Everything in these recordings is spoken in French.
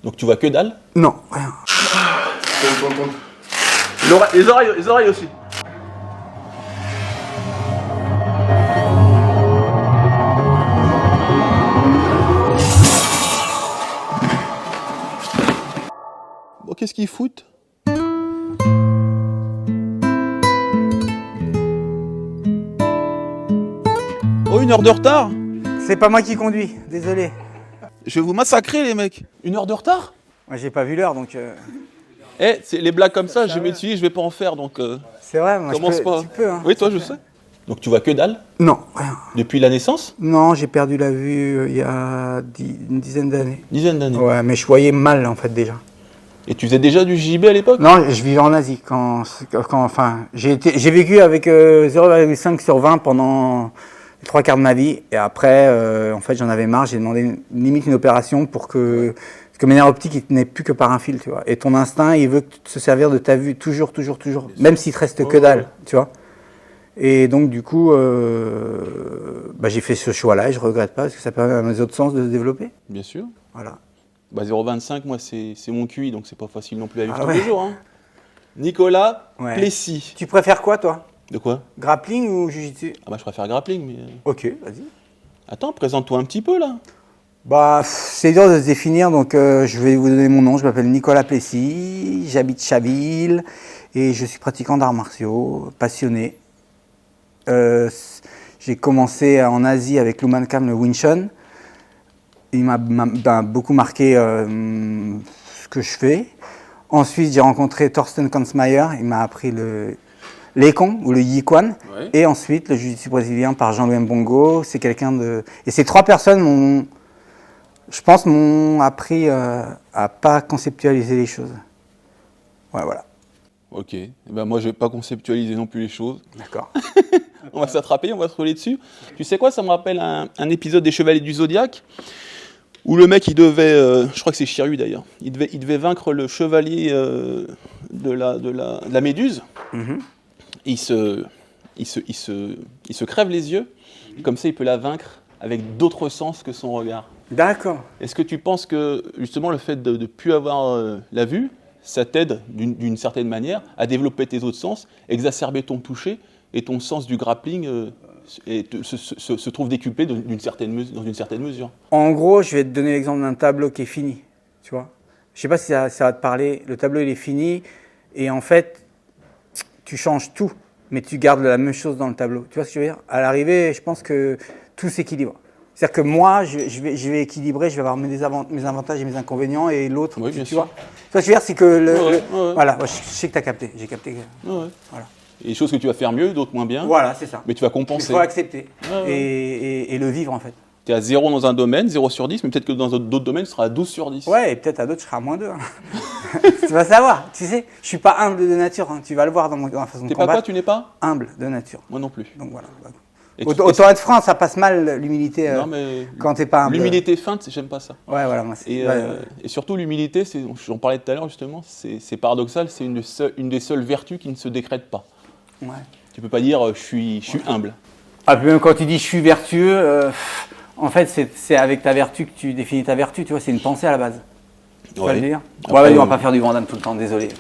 Donc tu vois que dalle? Non, rien. Les oreilles aussi. Bon, qu'est-ce qu'ils foutent? Oh, 1 heure de retard? C'est pas moi qui conduis, désolé. Je vais vous massacrer, les mecs. 1 heure de retard? Moi, j'ai pas vu l'heure, donc... Eh, c'est les blagues comme ça, je m'utilise, je vais pas en faire, donc... C'est vrai, moi, commence pas. tu peux, hein. Oui, toi, je sais. Donc tu vois que dalle? Non, rien. Depuis la naissance? Non, j'ai perdu la vue il y a une dizaine d'années. Dizaine d'années. Ouais, mais je voyais mal, en fait, déjà. Et tu faisais déjà du JB à l'époque? Non, je vivais en Asie. Enfin, j'ai vécu avec 0,5 sur 20 pendant les 3 quarts de ma vie. Et après, en fait, j'en avais marre. J'ai demandé limite une opération pour que... Parce que mes nerfs optiques, ils n'est plus que par un fil, tu vois. Et ton instinct, il veut se servir de ta vue toujours. Même s'il te reste que dalle, tu vois. Et donc, du coup, j'ai fait ce choix-là et je regrette pas parce que ça permet à mes autres sens de se développer. Bien sûr. Voilà. 0,25, moi, c'est mon QI, donc c'est pas facile non plus à vivre tous ouais. les jours. Hein. Nicolas Ouais. Plessis. Tu préfères quoi, toi? De quoi? Grappling ou jiu-jitsu? Ah bah, je préfère grappling, mais... Ok, vas-y. Attends, présente-toi un petit peu, là. C'est dur de se définir, donc je vais vous donner mon nom. Je m'appelle Nicolas Plessis, j'habite Chaville et je suis pratiquant d'arts martiaux, passionné. J'ai commencé en Asie avec Luman Kam, le Wing Chun. Il m'a beaucoup marqué ce que je fais. Ensuite, j'ai rencontré Thorsten Kanzmeier, il m'a appris le Lekong ou le Yikwan. Ouais. Et ensuite, le jiu-jitsu brésilien par Jean-Louis Mbongo. C'est quelqu'un de... Et ces 3 personnes m'ont appris à pas conceptualiser les choses. Ouais, voilà. Ok. Eh ben, moi, je vais pas conceptualiser non plus les choses. D'accord. On va s'attraper, on va se rouler dessus. Tu sais quoi, ça me rappelle un épisode des Chevaliers du Zodiaque où le mec, il devait, je crois que c'est Shiryu d'ailleurs, il devait vaincre le chevalier de la Méduse. Mhm. Il se crève les yeux, comme ça il peut la vaincre avec d'autres sens que son regard. D'accord. Est-ce que tu penses que justement le fait de ne plus avoir la vue, ça t'aide d'une certaine manière à développer tes autres sens, exacerber ton toucher et ton sens du grappling se trouve décuplé dans une certaine mesure? En gros, je vais te donner l'exemple d'un tableau qui est fini, tu vois. Je sais pas si ça va te parler. Le tableau, il est fini et en fait, tu changes tout, mais tu gardes la même chose dans le tableau. Tu vois ce que je veux dire? À l'arrivée, je pense que tout s'équilibre. C'est-à-dire que moi, je vais équilibrer, je vais avoir mes avantages et mes inconvénients et l'autre, Oui, bien tu sûr. vois. Ce que je veux dire, c'est que Ouais. voilà, je sais que tu as capté, j'ai capté. Ouais. Voilà. Et des choses que tu vas faire mieux, d'autres moins bien, Voilà, c'est ça. mais tu vas Il compenser. faut accepter Ouais. et le vivre en fait. Tu es à 0 dans un domaine, 0 sur 10, mais peut-être que dans d'autres domaines, tu seras à 12 sur 10. Ouais, et peut-être à d'autres, je serai à -2. Hein. Tu vas savoir, tu sais, je suis pas humble de nature, hein. Tu vas le voir dans ma façon de T'es pas combattre. quoi, tu n'es pas? Humble de nature. Moi non plus. Donc voilà. Et Autant être franc, ça passe mal l'humilité Non, mais quand t'es pas humble. l'humilité feinte, j'aime pas ça. Ouais, voilà, moi c'est. Et surtout l'humilité, j'en parlais tout à l'heure justement, c'est paradoxal, c'est une des seules vertus qui ne se décrète pas. Ouais. Tu peux pas dire je suis humble. Ah, puis même quand tu dis je suis vertueux, en fait c'est avec ta vertu que tu définis ta vertu, tu vois, c'est une pensée à la base. Tu vois Ouais. le dire? Après, Ouais, vas-y, on va pas faire du Van Damme tout le temps, désolé.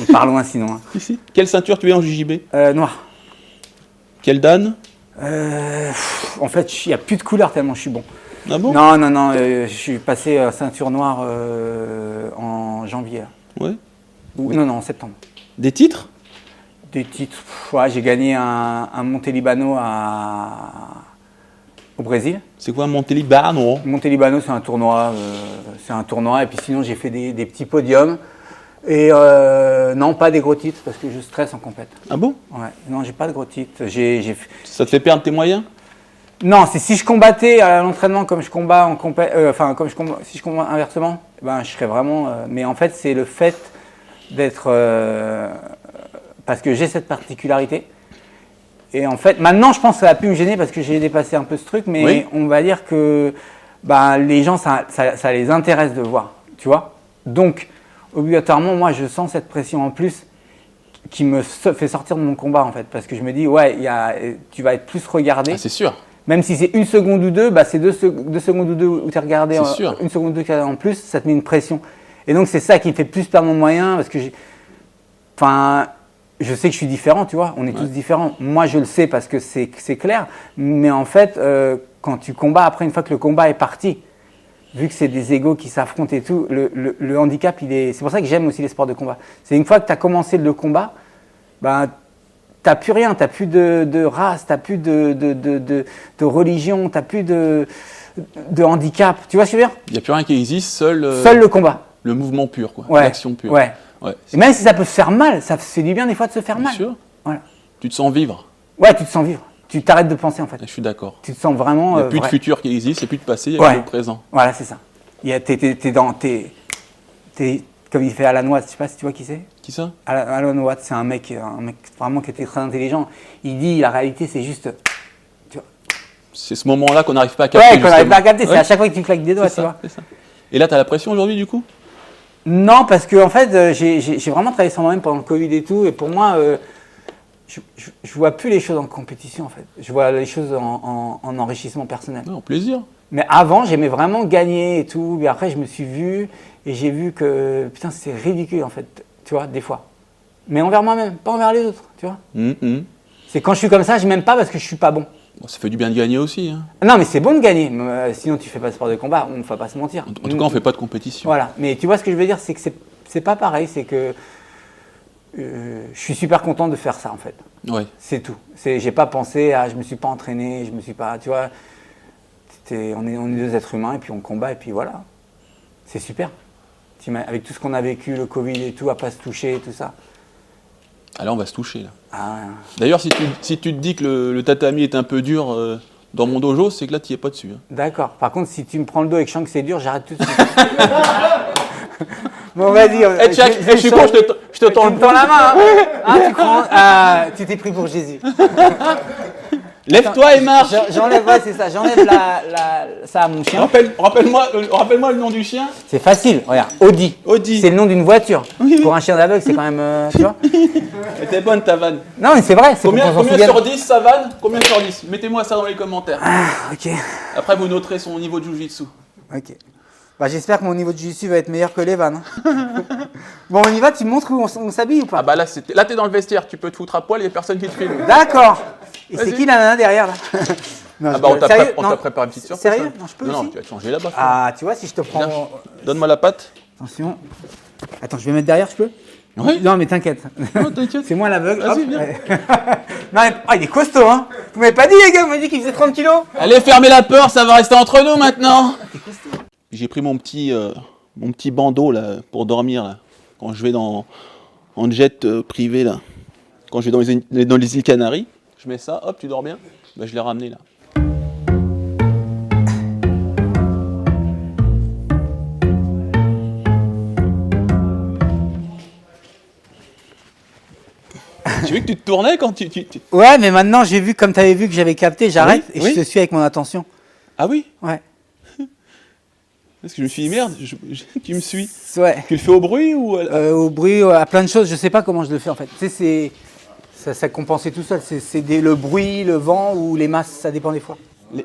On part loin sinon. Hein. Ici. Quelle ceinture tu es en JJB? Noir. Quelle dan? En fait, il n'y a plus de couleur tellement je suis bon. Ah bon? Non, je suis passé ceinture noire en janvier. Là. Ouais. Non, en septembre. Des titres? Des titres, ouais, j'ai gagné un Monte Libano au Brésil. C'est quoi Montelibano? Monte Libano, c'est un tournoi, et puis sinon j'ai fait des petits podiums. Et non, pas des gros titres parce que je stresse en compète. Ah bon? Ouais, non, j'ai pas de gros titres. Ça te fait perdre tes moyens? Non, c'est si je combattais à l'entraînement comme je combats en compète, si je combats inversement, ben je serais vraiment. Mais en fait, c'est le fait d'être parce que j'ai cette particularité. Et en fait, maintenant, je pense que ça va plus me gêner parce que j'ai dépassé un peu ce truc, mais oui. on va dire que les gens, ça les intéresse de voir, tu vois. Donc, obligatoirement, moi, je sens cette pression en plus qui me fait sortir de mon combat, en fait, parce que je me dis, ouais, tu vas être plus regardé. Ah, c'est sûr. Même si c'est 1 seconde ou 2, c'est 2 secondes ou 2 où tu es regardé, C'est sûr. 1 seconde ou 2 en plus, ça te met une pression. Et donc, c'est ça qui me fait plus perdre mon moyen parce que je sais que je suis différent, tu vois. On est tous différents. Moi, je le sais parce que c'est clair. Mais en fait, quand tu combats, après, une fois que le combat est parti, vu que c'est des égos qui s'affrontent et tout, le handicap, c'est pour ça que j'aime aussi les sports de combat. C'est une fois que tu as commencé le combat, ben, t'as plus rien, t'as plus de race, t'as plus de religion, t'as plus de handicap. Tu vois ce que je veux dire? Il n'y a plus rien qui existe, seul le combat. Le mouvement pur, quoi. Ouais. L'action pure. Ouais. Ouais. Et même si ça peut se faire mal, ça fait du bien des fois de se faire Bien mal. sûr. Voilà. Tu te sens vivre. Ouais, tu te sens vivre. Tu t'arrêtes de penser en fait. Je suis d'accord. Tu te sens vraiment. Il n'y a plus de vrai. futur qui existe, il n'y a plus de passé, il n'y a que le présent. Voilà, c'est ça. T'es comme il fait Alan Watts, je sais pas si tu vois qui c'est. Qui ça? Alan Watts, c'est un mec vraiment qui était très intelligent. Il dit la réalité, c'est juste. Tu vois. C'est ce moment-là qu'on n'arrive pas à capter. Ouais, qu'on n'arrive pas à capter. C'est à chaque fois que tu claques des doigts, tu vois. C'est ça. Et là, tu as la pression aujourd'hui, du coup? Non, parce que en fait, j'ai vraiment travaillé sur moi-même pendant le Covid et tout. Et pour moi, je vois plus les choses en compétition, en fait. Je vois les choses en enrichissement personnel. Non, plaisir. Mais avant, j'aimais vraiment gagner et tout. Mais après, je me suis vu et j'ai vu que, putain, c'est ridicule, en fait. Tu vois, des fois. Mais envers moi-même, pas envers les autres, tu vois. C'est quand je suis comme ça, je m'aime pas parce que je suis pas bon. Bon, ça fait du bien de gagner aussi. Hein. Non, mais c'est bon de gagner. Sinon, tu fais pas de sport de combat. On ne va pas se mentir. En tout cas, on fait pas de compétition. Voilà. Mais tu vois ce que je veux dire, c'est que c'est pas pareil. C'est que je suis super content de faire ça, en fait. Ouais. C'est tout. J'ai pas pensé à, je me suis pas entraîné, je me suis pas, tu vois. On est deux êtres humains et puis on combat et puis voilà. C'est super. Avec tout ce qu'on a vécu, le Covid et tout, à pas se toucher et tout ça. Ah là, on va se toucher. Là. Ah, d'ailleurs, si tu te dis que le tatami est un peu dur dans mon dojo, c'est que là, tu n'y es pas dessus. Hein. D'accord. Par contre, si tu me prends le dos et que je sens que c'est dur, j'arrête tout de suite. Bon, vas-y. Je suis con, je te tends le poing. la main. Hein. Tu t'es pris pour Jésus. Lève-toi et marche. J'enlève, ouais, c'est ça. J'enlève ça à mon chien. Rappelle-moi le nom du chien. C'est facile. Regarde, Audi. Audi. C'est le nom d'une voiture. Oui. Pour un chien d'aveugle, c'est quand même, tu vois. C'était bonne ta vanne. Non, mais c'est vrai. Combien sur 10 ça vanne? Combien sur 10? Mettez-moi ça dans les commentaires. Ah, ok. Après, vous noterez son niveau de jiu-jitsu. Ok. Bah, j'espère que mon niveau de jiu-jitsu va être meilleur que les vannes. Bon, on y va, tu me montres où on s'habille ou pas? Ah bah là, t'es dans le vestiaire, tu peux te foutre à poil, il n'y a personne qui te filme. D'accord. Et c'est qui la nana derrière là? Non, ah bah on t'a préparé une petite surprise. Sérieux? Non, je peux aussi. Non, tu vas te changer là-bas. Ah, tu vois, si je te prends... Donne-moi la patte. Attention. Attends, je vais mettre derrière, je peux? Oui. Non, mais t'inquiète. Non, t'inquiète. C'est moi l'aveugle. Vas-y, viens. Non, mais... il est costaud, hein. Vous m'avez pas dit, les gars, vous m'avez dit qu'il faisait 30 kilos. Allez, fermez la peur, ça va rester entre nous maintenant. J'ai pris mon petit bandeau là pour dormir là, quand je vais en jet privé là, quand je vais dans les îles Canaries. Je mets ça, hop, tu dors bien. Bah, je l'ai ramené là. Tu veux que tu te tournais quand tu... Ouais, mais maintenant j'ai vu, comme tu avais vu que j'avais capté, j'arrête et je te suis avec mon attention. Ah oui? Ouais. Parce que je me suis dit, merde, tu me suis. Ouais. Tu le fais au bruit ou au bruit, à plein de choses, je sais pas comment je le fais en fait. Tu sais, ça compensait tout seul. C'est le bruit, le vent ou les masses, ça dépend des fois.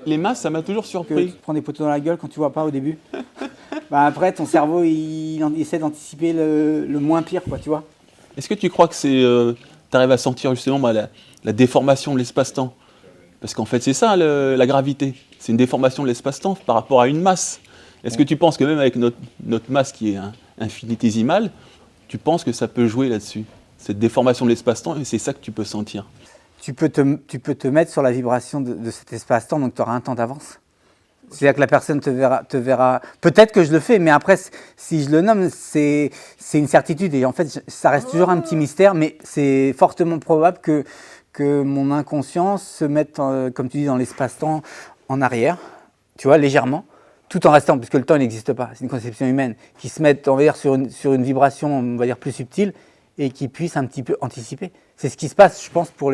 Les masses, ça m'a toujours surpris. Tu prends des poteaux dans la gueule quand tu vois pas au début. Bah après, ton cerveau, il essaie d'anticiper le moins pire, quoi, tu vois. Est-ce que tu crois que tu arrives à sentir justement la déformation de l'espace-temps? Parce qu'en fait, c'est ça la gravité. C'est une déformation de l'espace-temps par rapport à une masse. Est-ce que tu penses que même avec notre masse qui est infinitésimale, tu penses que ça peut jouer là-dessus? Cette déformation de l'espace-temps, et c'est ça que tu peux sentir. Tu peux te mettre sur la vibration de cet espace-temps, donc tu auras un temps d'avance. C'est-à-dire que la personne te verra. Peut-être que je le fais, mais après, si je le nomme, c'est une certitude. Et en fait, ça reste toujours un petit mystère, mais c'est fortement probable que mon inconscient se mette, comme tu dis, dans l'espace-temps en arrière, tu vois, légèrement. Tout en restant, puisque le temps n'existe pas, c'est une conception humaine, qui se mettent, on va dire, sur une vibration, on va dire, plus subtile, et qui puisse un petit peu anticiper. C'est ce qui se passe, je pense, pour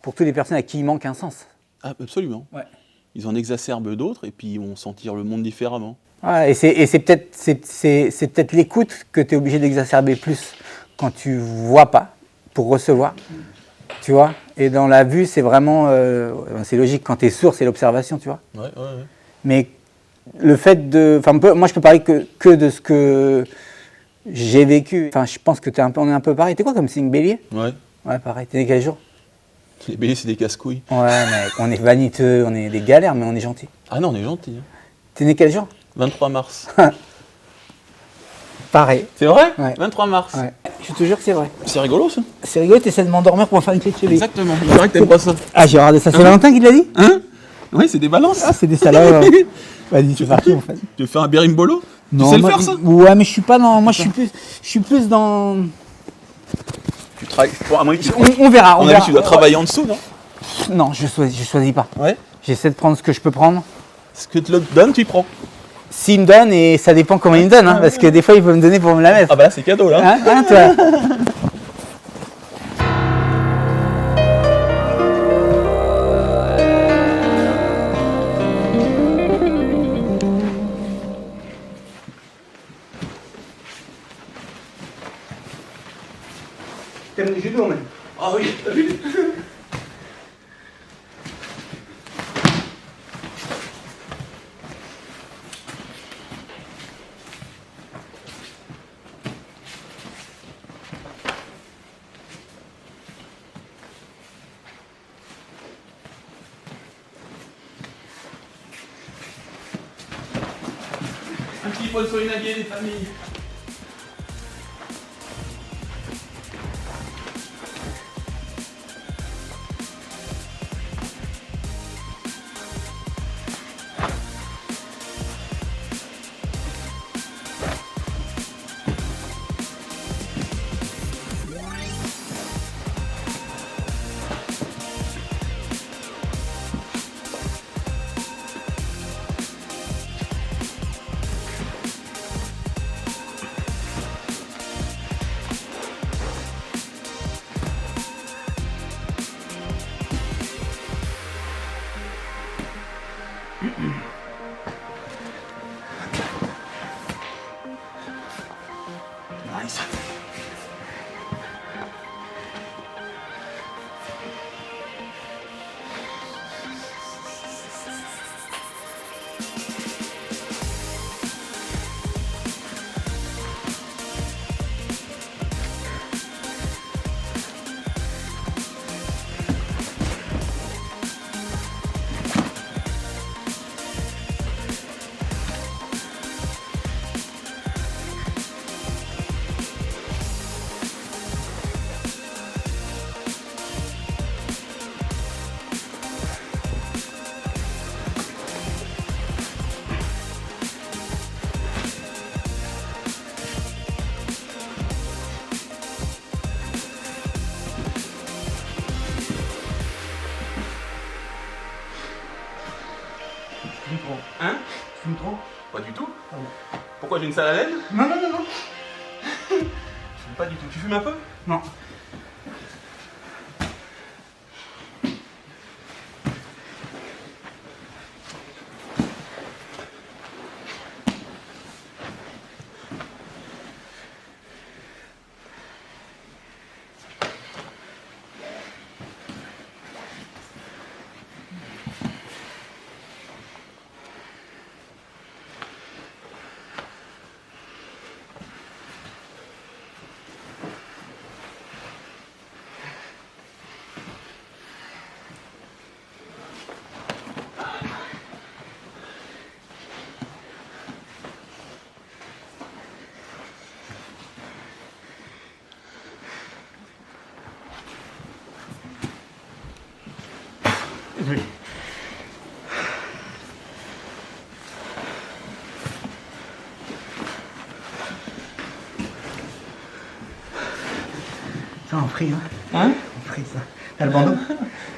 toutes les personnes à qui il manque un sens. Ah, absolument. Ouais. Ils en exacerbent d'autres, et puis ils vont sentir le monde différemment. Ouais, et c'est peut-être l'écoute que tu es obligé d'exacerber plus quand tu vois pas, pour recevoir, tu vois. Et dans la vue, c'est vraiment, c'est logique, quand tu es sourd, c'est l'observation, tu vois. Ouais. Mais le fait de... Enfin, moi, je peux parler que de ce que J'ai vécu, enfin je pense que on est un peu pareil. T'es quoi comme signe, bélier? Ouais. Ouais, pareil. T'es né quel jour? Les béliers, c'est des casse-couilles. Ouais, mec, on est vaniteux, on est des galères, mais on est gentils. Ah non, on est gentil. Hein. T'es né quel jour? 23 mars. Pareil. C'est vrai? Ouais. 23 mars. Ouais. Je te jure que c'est vrai. C'est rigolo ça? C'est rigolo, t'essaies de m'endormir pour me faire une clé de cheville. Exactement. C'est vrai que t'aimes pas ça. Ah, j'ai regardé ça. C'est Valentin qui l'a dit? Hein? Oui, c'est des balances. Ah, c'est des salauds. Vas-y, c'est parti en fait. Tu veux faire un bérimbolo? Non, Tu sais le moi- faire ça? Ouais, mais je suis pas dans. Moi, je suis plus dans. Tu travailles. Bon, à mon avis, On verra. à mon avis, tu dois travailler en dessous, non? Non, je choisis pas. Ouais. J'essaie de prendre ce que je peux prendre. Ce que te le donne, tu prends. S'il me donne, et ça dépend comment il me donne, hein, parce que des fois il peut me donner pour me la mettre. Ah bah là, c'est cadeau là. Hein, toi. T'aimes le judo même? Ah oui, t'as vu? Un petit poil sur une aguille, les familles. Nice. Hein? Tu fumes trop? Pas du tout. Ah bon. Pourquoi j'ai une salle à laine? Non, non, non, non. Je fume pas du tout. Tu fumes un peu? Non. Oui. Ça, on frise, hein? Hein? On frise, ça. T'as le bandeau?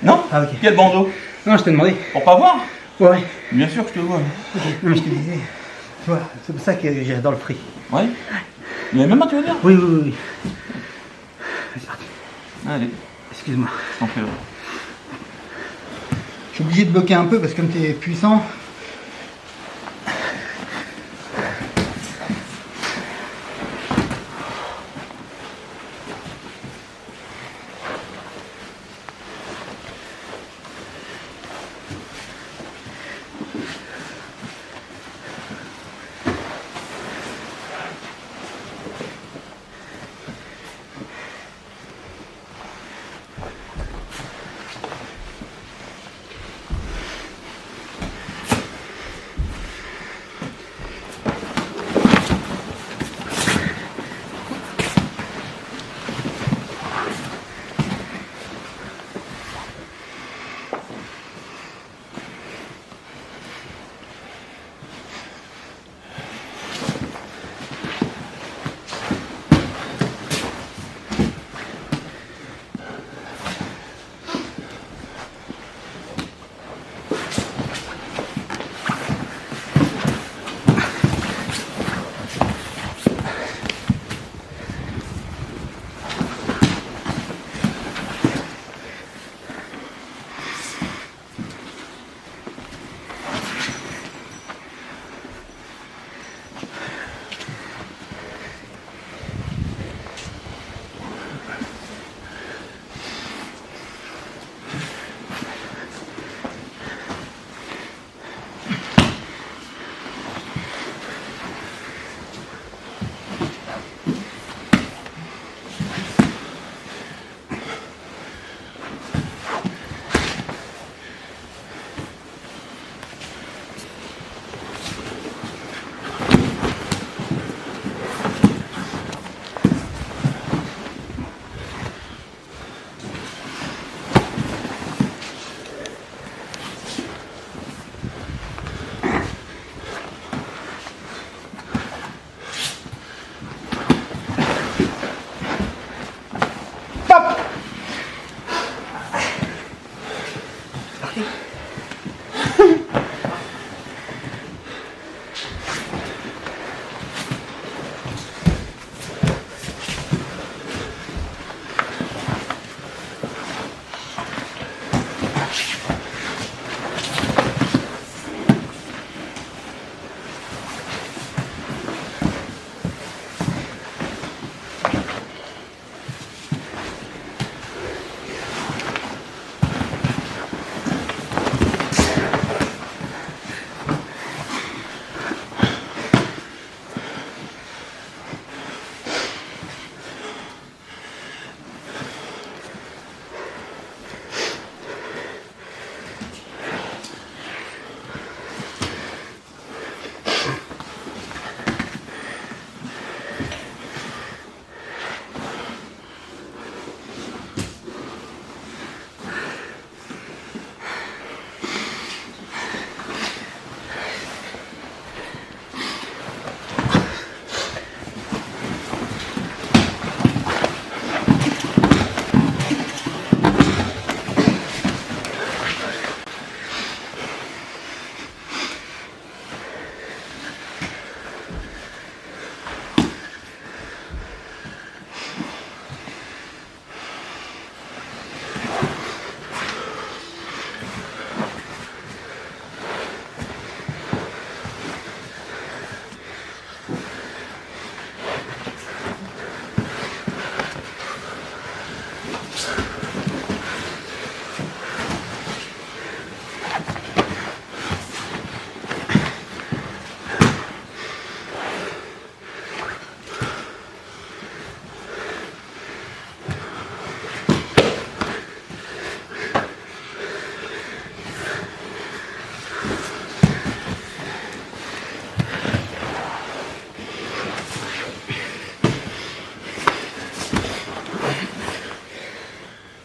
Non? Ah, ok. Quel bandeau? Non, je t'ai demandé. Pour pas voir? Ouais. Bien sûr que je te vois. Ok. Non, mais je te disais. Tu vois, c'est pour ça que j'adore le free. Ouais? Il y a même un, tu veux dire? Oui, oui, oui. C'est parti. Allez, Excuse-moi. je t'en prie. Je suis obligé de bloquer un peu parce que comme t'es puissant.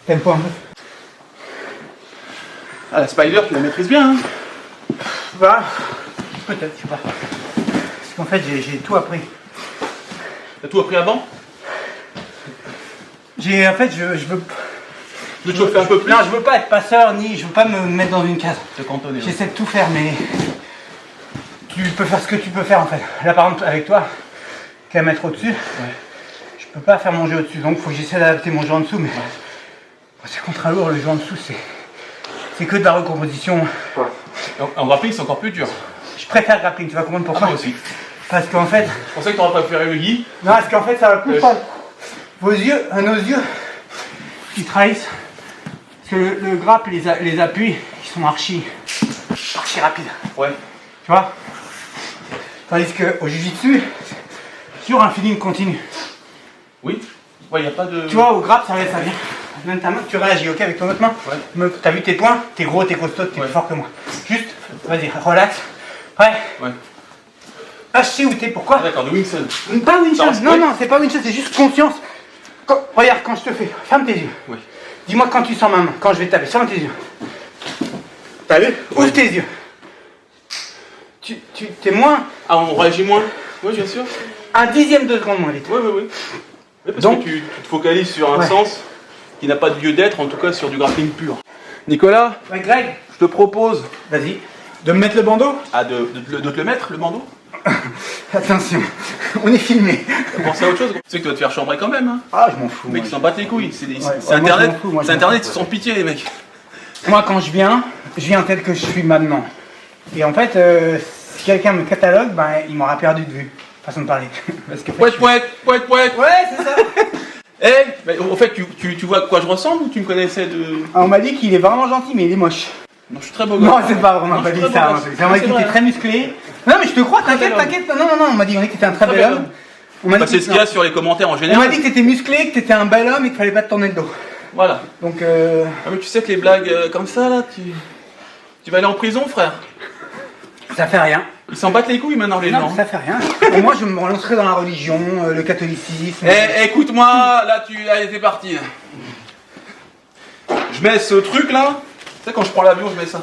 Tempo un peu. Ah, la Spider, tu la maîtrises bien, hein? Bah, peut-être, je sais pas. Parce qu'en fait, j'ai tout appris. T'as tout appris avant? En fait, je veux. Tu veux te chauffer un peu plus? Non, je veux pas être passeur, ni je veux pas me mettre dans une case. Te cantonner. Ouais. J'essaie de tout faire, mais tu peux faire ce que tu peux faire en fait. Là, par exemple, avec toi, qu'à mettre au-dessus, je peux pas faire mon jeu au-dessus. Donc, il faut que j'essaie d'adapter mon jeu en dessous. Mais c'est contre un lourd, le jeu en dessous, c'est que de la recomposition. En grappling, c'est encore plus dur. Je préfère grappling, tu vas comprendre pourquoi? Moi aussi. Parce qu'en fait. Je pensais que t'aurais préféré le Guy. Non, parce qu'en fait, ça va plus pas. Vos yeux, nos yeux, ils trahissent. Parce que le grappe, les appuis, ils sont archi rapides. Ouais. Tu vois? Tandis qu'au jiu-jitsu, c'est toujours un feeling continu. Oui. Ouais, y a pas de. Tu vois, au grappe, ça vient. Même ta main, tu réagis, ok, avec ton autre main. Ouais. T'as vu tes poings? T'es gros, t'es costaud, t'es Ouais. plus fort que moi. Juste, vas-y, relax. Ouais. Ouais. Ah, je sais où t'es, pourquoi? Ah, d'accord, de Wilson. Pas Winchell, Non, non, oui. non, c'est pas Winchell, c'est juste conscience. Regarde, quand je te fais, ferme tes yeux. Oui. Dis-moi quand tu sens ma main, quand je vais te taper, ferme tes yeux. T'as vu? Ouvre tes yeux. T'es moins, Ah, on réagit moins? Oui, bien sûr. un dixième de seconde moins vite. Oui, oui, oui. Oui, parce Donc- que tu te focalises sur un Ouais. sens qui n'a pas de lieu d'être, en tout cas sur du grappling pur. Nicolas, Ouais, Greg, je te propose vas-y. De me mettre le bandeau? de te le mettre, le bandeau. Attention, on est filmé. T'as pensé à autre chose? Tu sais que tu vas te faire chambrer quand même, hein. Ah, je m'en fous. Mais Moi, ils s'en battent les couilles. C'est Ouais, Internet, moi, je m'en fous, moi, je c'est m'en Internet, fous. ils sont pitié, les mecs. Moi, quand je viens tel que je suis maintenant. Et en fait, si quelqu'un me catalogue, ben, il m'aura perdu de vue. Façon de parler. Parce que, en fait, Pouet, pouet, pouet, pouet. Ouais, c'est ça. Eh, au fait, tu vois à quoi je ressemble ou tu me connaissais de. Ah, on m'a dit qu'il est vraiment gentil, mais il est moche. Non, je suis très beau gosse. Non, c'est pas vraiment Non, pas je dit suis très ça. beau On gosse. m'a dit C'est qu'il vrai, était très musclé. Non, mais je te crois, Très t'inquiète, bel t'inquiète. Non, non, non, on m'a dit que t'étais un très Très bel bel homme. On m'a Bah, dit c'est que ce qu'il y a sur les commentaires en on m'a général. dit que t'étais musclé, que t'étais un bel homme et qu'il fallait pas te tourner le dos. Voilà. Donc, Ah, mais tu sais que les blagues comme ça, là, tu vas aller en prison, frère. ça fait rien. Ils s'en battent les couilles maintenant, les Non, gens. mais ça fait rien. Et moi, je me relancerai dans la religion, le catholicisme. Eh, écoute-moi, là, allez, t'es parti. Là. Je mets ce truc là. Tu sais, quand je prends l'avion, je mets ça.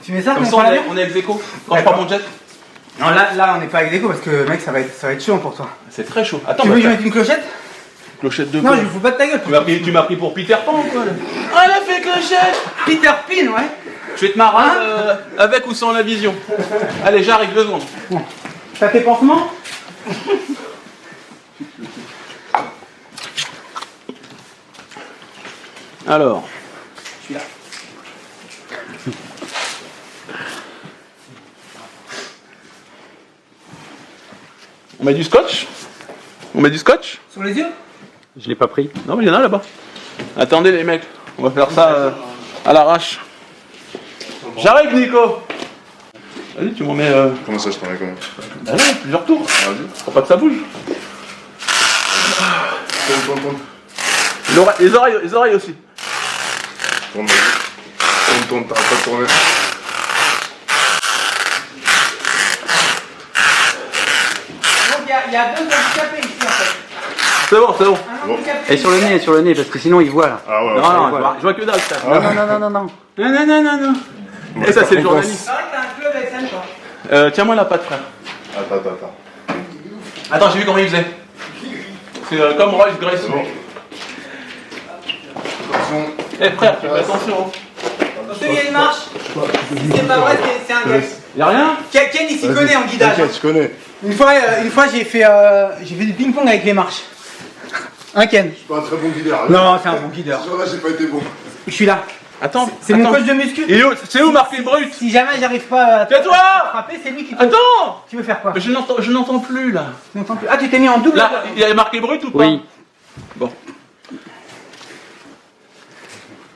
Tu mets ça Comme quand ça, on prend l'avion? on est ex-aequo. Quand je D'accord. prends mon jet, Non, là, on n'est pas avec déco parce que, mec, ça va être chaud pour toi. c'est très chaud. Attends, Tu veux bah, que je mette une clochette? clochette de Non, quoi je me fous pas de ta gueule. Tu m'as pris pour Peter Pan ou quoi là? Ah, elle a fait clochette. Peter Pan, ouais. Je vais te marrer avec ou sans la vision. Allez, j'arrive 2 secondes. T'as tes pansements? Alors. Je suis là. On met du scotch? On met du scotch? Sur les yeux? Je l'ai pas pris. Non, mais il y en a là-bas. Attendez, les mecs. On va faire ça à l'arrache. J'arrive, Nico. Vas-y, tu m'en mets. Comment ça, je t'en mets comment? Ah ouais, plusieurs tours. Vas-y. Faut pas que ça bouge. Tourne. Les oreilles aussi. Tourne, vas-y. Tourne, t'arrêtes pas de tourner. Donc, il y a deux handicapés ici, en fait. C'est bon, c'est bon. Un handicapé. Et sur le nez, parce que sinon il voit là. Ah ouais, Non, ouais. non, voilà. je vois que dalle, ça. Non, non, non. Non, non. Et ça, c'est le journaliste. C'est vrai que t'as un club avec ça, toi. Tiens-moi la patte, frère. Attends. Attends, j'ai vu comment il faisait. C'est comme Royce Grace. Bon. Attention. Eh, frère, tu fais attention. Hein. Attention, il y a une marche. Si c'est pas vrai, c'est un gars. Y'a rien? Ken, il s'y connaît en guidage. T'inquiète, je connais. Une fois j'ai fait du ping-pong avec les marches. Un Ken. Je suis pas un très bon guideur. Non, c'est un bon guideur. Ce jour-là, j'ai pas été bon. Je suis là. Attends, C'est mon coach de muscu. Il est où? C'est où Marc Brut? Si jamais j'arrive pas à Tais-toi! frapper, c'est lui qui te... Attends! Tu veux faire quoi? Mais je n'entends plus là. Tu n'entends plus. Ah, tu t'es mis en double. Là, il y a marqué Brut ou pas? Oui. Bon.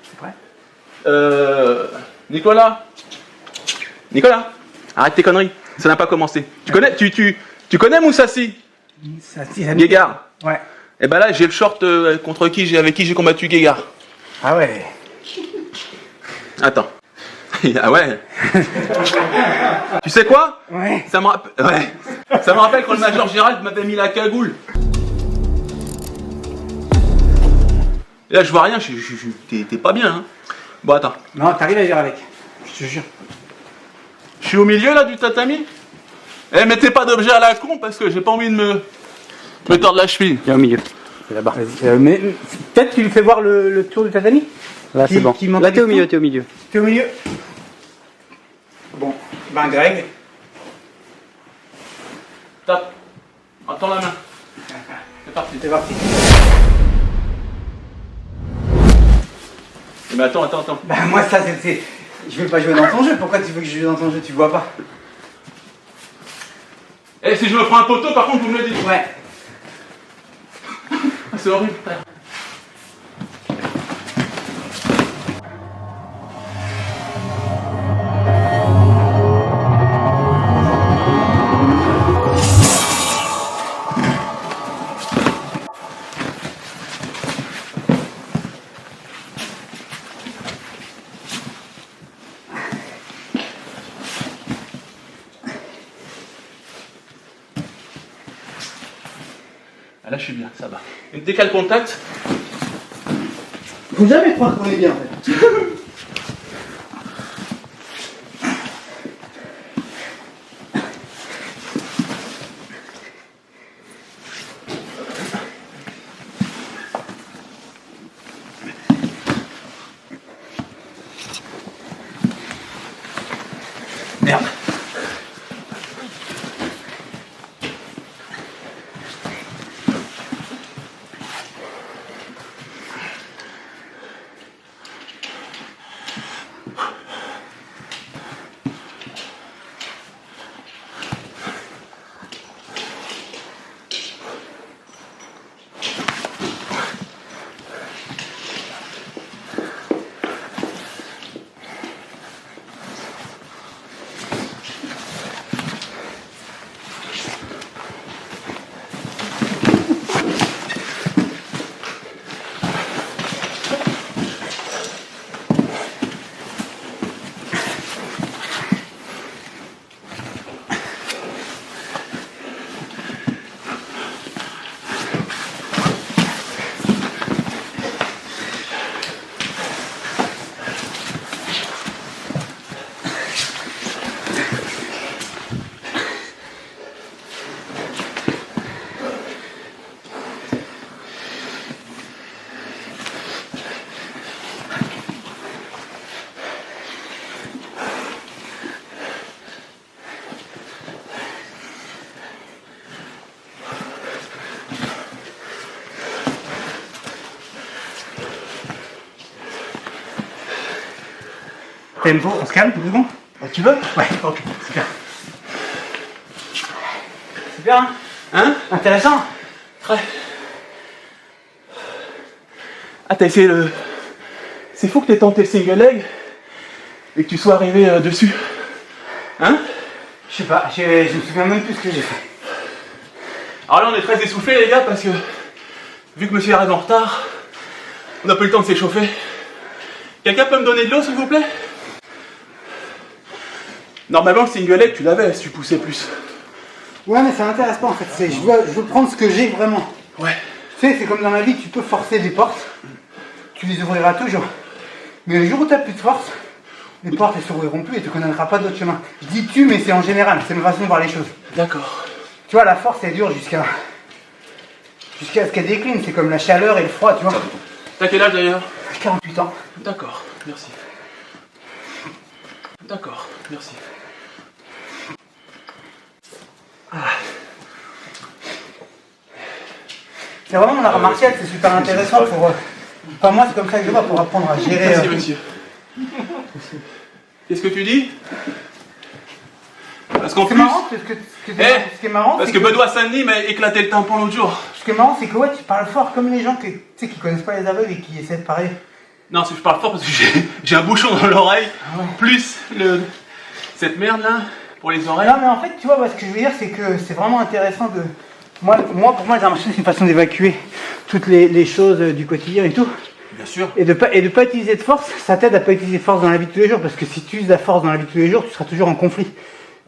C'est vrai. Nicolas, arrête tes conneries. Ça n'a pas commencé. Tu connais Moussassi? Ça, si, ça me- Guégard. Ouais. Et ben là, j'ai le short avec qui j'ai combattu Guégard. Ah ouais. Attends. Ah ouais. Tu sais quoi? Ouais. Ça me rappelle quand le Major Gérald m'avait mis la cagoule. Là, je vois rien, t'es pas bien. Hein. Bon, attends. Non, t'arrives à vivre avec. Je te jure. Je suis au milieu là du tatami. Eh, mettez pas d'objet à la con parce que j'ai pas envie de me tordre la cheville. Il est au milieu. C'est là-bas. Vas-y, mais peut-être tu lui fais voir le tour du tatami. Là, c'est bon. Là, t'es au milieu, t'es au milieu. T'es au milieu. Bon, ben Greg. Tape. Attends la main. C'est parti. C'est parti. Mais attends. Bah moi ça c'est... Je vais pas jouer dans ton jeu, pourquoi tu veux que je joue dans ton jeu, tu vois pas? Eh, si je me prends un poteau, par contre, vous me le dites. Ouais. C'est horrible, frère. Ah, là, je suis bien, ça va. Et dès qu'il y a le contact, Faut jamais croire qu'on est bien en fait. merde. Tempo, on se calme 2 secondes. Tu veux? Ouais, ok, super. Super, hein? Hein? Intéressant. Ouais. Ah, t'as essayé le... C'est fou que t'aies tenté le single leg et que tu sois arrivé dessus. Hein? Je sais pas, je me souviens même plus ce que j'ai fait. Alors là, on est très essoufflés, les gars, parce que vu que monsieur arrive en retard, on n'a pas eu le temps de s'échauffer. Quelqu'un peut me donner de l'eau, s'il vous plaît? Normalement, le single leg, tu l'avais si tu poussais plus. Ouais, mais ça m'intéresse pas en fait. Je veux prendre ce que j'ai vraiment. Ouais. Tu sais, c'est comme dans la vie, tu peux forcer des portes. Tu les ouvriras toujours. Mais le jour où tu n'as plus de force, les portes elles s'ouvriront plus et tu ne connaîtras pas d'autre chemin. Je dis tu, mais c'est en général. C'est ma façon de voir les choses. D'accord. Tu vois, la force, elle dure jusqu'à ce qu'elle décline. C'est comme la chaleur et le froid, tu vois. T'as quel âge d'ailleurs? 48 ans. D'accord, merci. D'accord, merci. C'est vraiment mon art martial, c'est super intéressant pour... Enfin, moi, c'est comme ça que je vois, pour apprendre à gérer... Merci, monsieur. Qu'est-ce que tu dis? Parce qu'en C'est plus... marrant, ce qui est marrant, parce c'est que Benoît Saint-Denis m'a éclaté le tympan l'autre jour. Ce qui est marrant, c'est que ouais, tu parles fort comme les gens tu sais, qui connaissent pas les aveugles et qui essaient de parler. Non, c'est que je parle fort parce que j'ai un bouchon dans l'oreille, plus cette merde là, pour les oreilles. Non, mais en fait, tu vois, ce que je veux dire, c'est que c'est vraiment intéressant de... pour moi, les arts martiaux, c'est une façon d'évacuer toutes les choses du quotidien et tout. Bien sûr. Et de pas utiliser de force, ça t'aide à pas utiliser de force dans la vie de tous les jours, parce que si tu utilises la force dans la vie de tous les jours, tu seras toujours en conflit.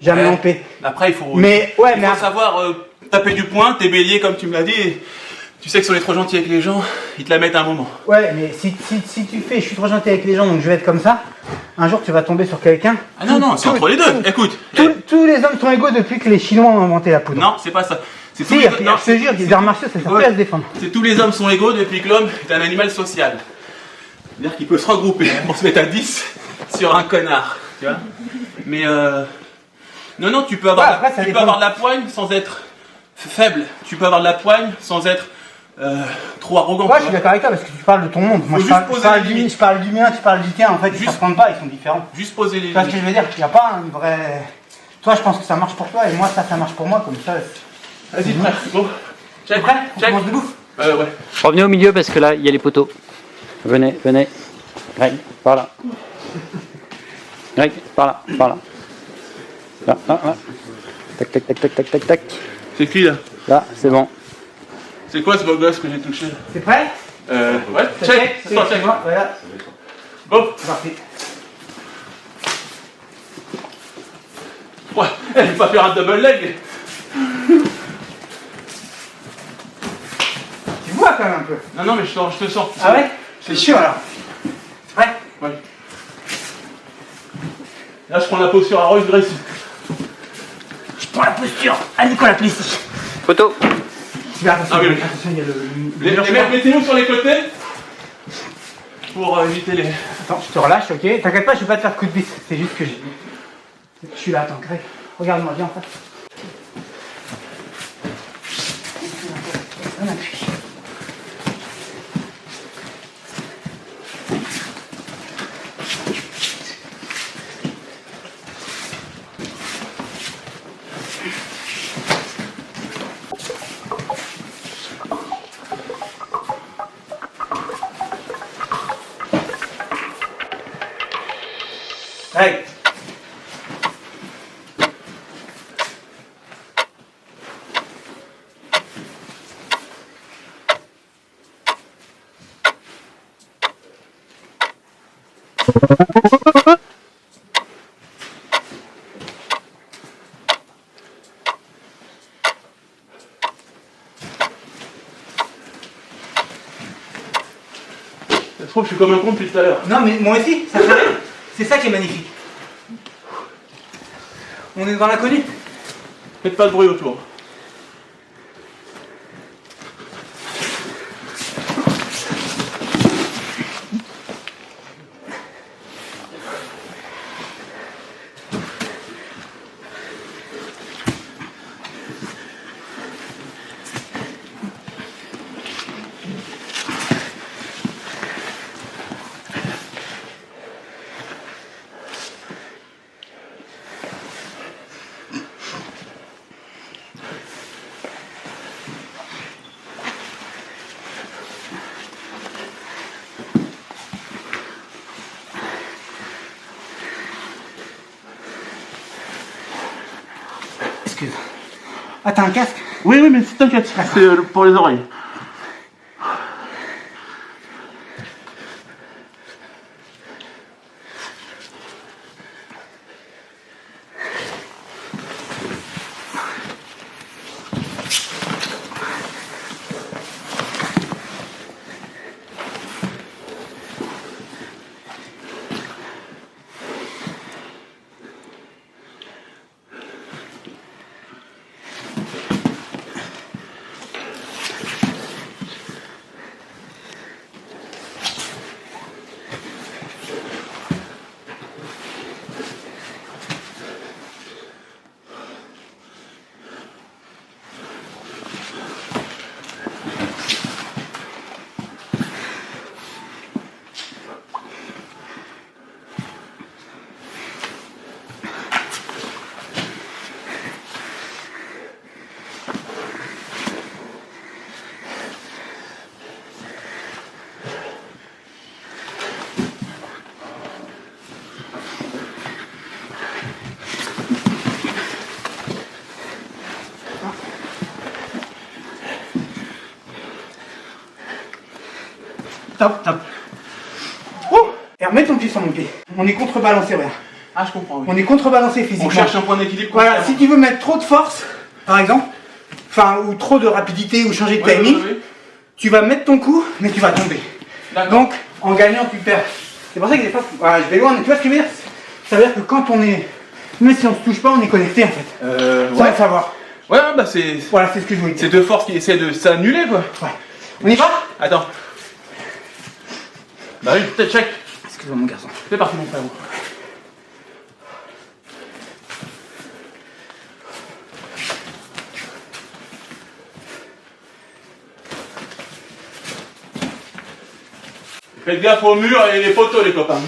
Jamais en paix. Après, il faut Mais, savoir taper du poing, t'es bélier comme tu me l'as dit, et Tu sais que si on est trop gentil avec les gens, ils te la mettent à un moment. Ouais, mais si tu fais, je suis trop gentil avec les gens, donc je vais être comme ça, un jour tu vas tomber sur quelqu'un. Ah non, c'est entre les deux. Écoute. Tous les hommes sont égaux depuis que les Chinois ont inventé la poudre. Non, c'est pas ça. C'est Si, je te jure, les arts martiaux, ça sert plus à se défendre. C'est tous les hommes sont égaux depuis que l'homme est un animal social. C'est-à-dire qu'il peut se regrouper pour se mettre à 10 sur un connard. Tu vois. Mais non, tu peux avoir, avoir de la poigne sans être faible. Tu peux avoir de la poigne sans être trop arrogant. Ouais, je suis d'accord avec toi parce que tu parles de ton monde. Moi, je parle du mien, tu parles du tien. En fait, ils ne se prennent pas, ils sont différents. Juste poser les limites. Tu vois ce que je veux dire? Il n'y a pas un vrai. Toi, je pense que ça marche pour toi et moi, ça marche pour moi. Comme ça. Vas-y, frère. Bon. Check. Prêt? On commence debout. Ouais. Revenez au milieu parce que là, il y a les poteaux. Venez. Greg, par là. Greg, par là. Là. Tac. C'est qui là? Là, c'est bon. C'est quoi ce beau gosse que j'ai touché? C'est prêt? Ouais. Check. Voilà. Bon. C'est parti. Ouais. Je vais pas faire un double leg. Tu vois quand même un peu. Non, mais je te sens. Ah ouais? C'est sûr alors. C'est prêt? Ouais. Là, je prends la posture à Royce Gracie. Je prends la posture. Allez, Nicolas, la ici. Photo. Attention, oui. attention, il y a Les mecs, mettez-nous sur les côtés pour éviter les. Attends, je te relâche, ok? T'inquiète pas, je vais pas te faire de coup de vis. C'est juste que je suis là, attends, Greg. Regarde-moi, viens en face. On appuie. Greg. Ça se trouve, je suis comme un con depuis tout à l'heure. Non, mais moi aussi, ça fait rire. C'est ça qui est magnifique. On est dans l'inconnu. Faites pas de bruit autour. Excuse. Ah, t'as un casque? Oui, mais t'inquiète, c'est pour les oreilles. Top. Oh, et remets ton pied sur mon pied. On est contrebalancé, regarde. Ah, je comprends, oui. On est contrebalancé physiquement. On cherche un point d'équilibre. Voilà, si tu veux mettre trop de force, par exemple, enfin, ou trop de rapidité, ou changer de timing, tu vas mettre ton coup, mais tu vas tomber. Donc, en gagnant, tu perds. C'est pour ça que des fois, voilà, je vais loin, mais tu vois ce que je veux dire? Ça veut dire que quand on est, même si on se touche pas, on est connecté en fait. Sans le savoir. Ouais, bah c'est. Voilà, c'est ce que je voulais dire. C'est deux forces qui essaient de s'annuler, quoi. Ouais. On y va? Attends. Bah oui, peut-être check. Excuse-moi mon garçon. C'est parti, mon frère. Faites gaffe au mur et les poteaux, les copains.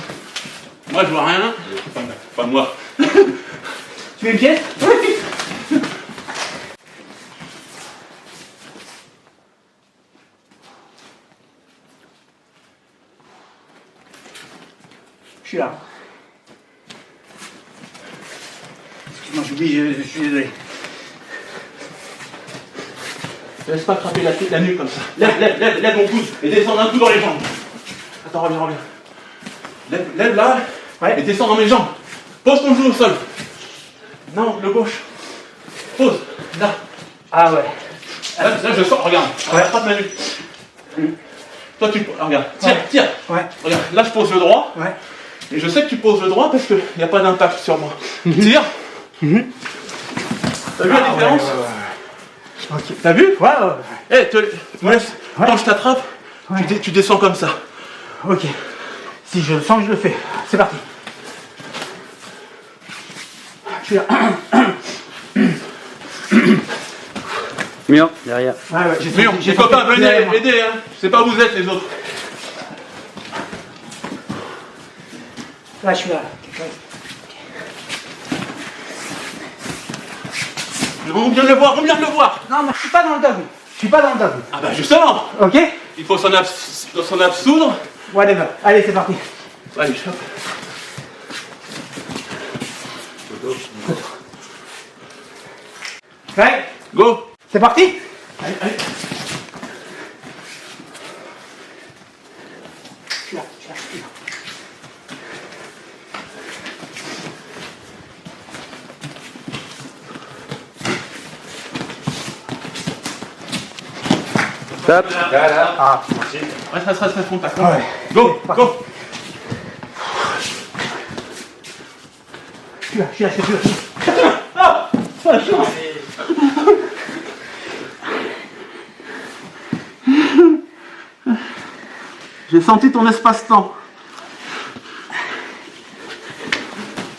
Moi, je vois rien. Pas moi. Tu veux une pièce? Oui. Je suis là. Excuse-moi, j'oublie, je suis désolé. Laisse pas attraper la nuque comme ça. Lève mon coude et descends d'un coup dans les jambes. Attends, reviens. Lève là, Ouais. et descends dans mes jambes. Pose ton genou au sol. Non, le gauche. Pose, là. Ah ouais. Là, je sors, regarde. Ouais. Attrape ma nuque. Toi, tu... regarde, tire. Ouais. Regarde, là, je pose le droit. Ouais. Et je sais que tu poses le droit parce qu'il n'y a pas d'impact sur moi. Tire. T'as vu la différence? Ok. T'as vu? Ouais. Eh, laisse. Ouais. Quand je t'attrape, Ouais. tu descends comme ça. Ok. Si je le sens, je le fais. C'est parti. Je suis là. Mur, derrière. Ouais, j'ai Mur, senti- les senti copains, venez derrière moi. aider, hein. Je sais pas où vous êtes, les autres. Là, je suis là. On vient de le voir. Non, mais je suis pas dans le dogme. Ah bah justement, Ok? il faut s'en absoudre. Whatever. Allez, c'est parti. Allez, hop. Ouais. Go. C'est parti? Allez. Je suis là. Stop. Ah, Reste contact. ouais. Go. Je suis là. J'ai senti ton espace-temps.